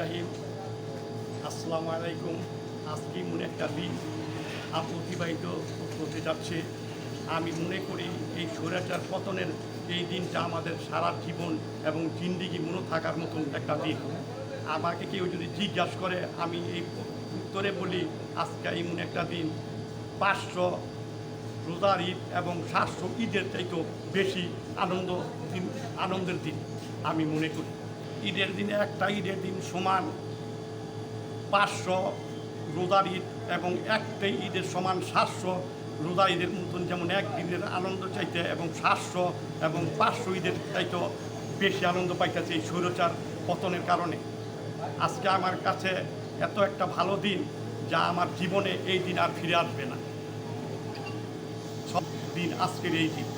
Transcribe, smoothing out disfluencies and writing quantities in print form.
রহিম। আসসালামু আলাইকুম। আজকে মনে একটা দিন অতিবাহিত হতে যাচ্ছে। আমি মনে করি এই স্বৈরাচার পতনের এই দিনটা আমাদের সারা জীবন এবং জিন্দিগি মনে থাকার মতন একটা দিন। আমাকে কেউ যদি জিজ্ঞাসা করে আমি এই উত্তরে বলি আজকে এমন একটা দিন 500 রোজার ঈদ এবং 700 ঈদের চাইতেও বেশি আনন্দের দিন আমি মনে করি। ঈদের দিনে একটা ঈদের দিন সমান 500 রোজার ঈদ এবং একটাই ঈদের সমান 700 রোজা ঈদের মতন, যেমন এক দিনের আনন্দ চাইতে এবং 700 এবং 500 ঈদের চাইতেও বেশি আনন্দ পাইতেছে এই স্বৈরাচার পতনের কারণে। আজকে আমার কাছে এত একটা ভালো দিন যা আমার জীবনে এই দিন আর ফিরে আসবে না। সব দিন আজকের এই দিন।